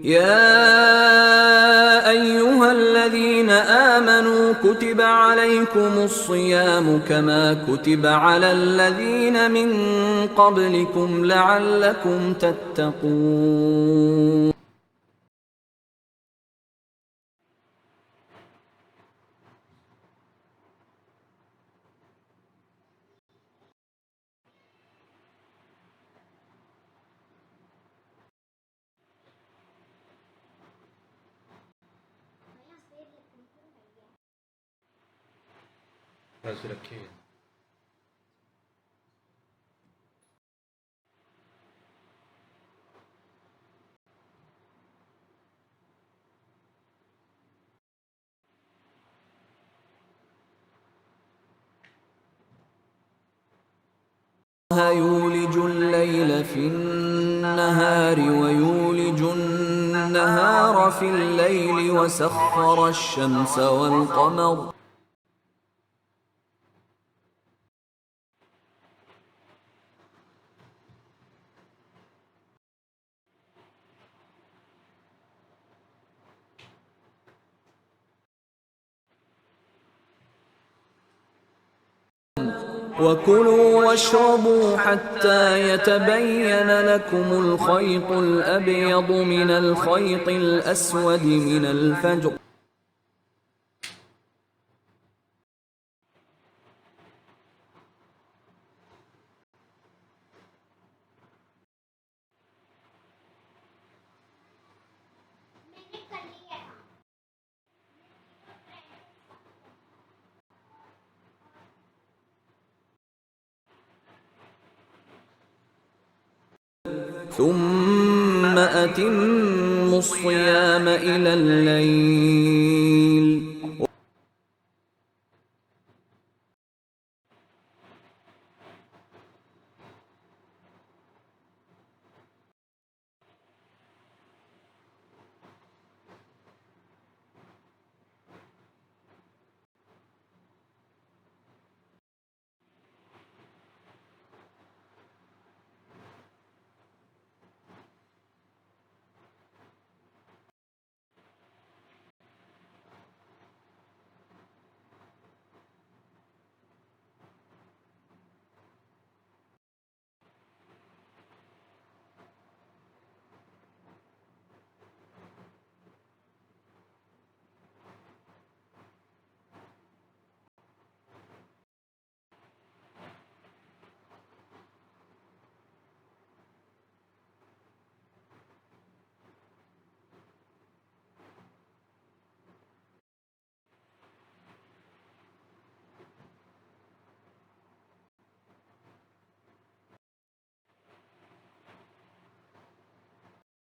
يا أيها الذين آمنوا كتب عليكم الصيام كما كتب على الذين من قبلكم لعلكم تتقون. الله يولج الليل في النهار ويولج النهار في الليل وسخر الشمس والقمر وكلوا واشربوا حتى يتبين لكم الخيط الأبيض من الخيط الأسود من الفجر ثم أتموا الصيام إلى الليل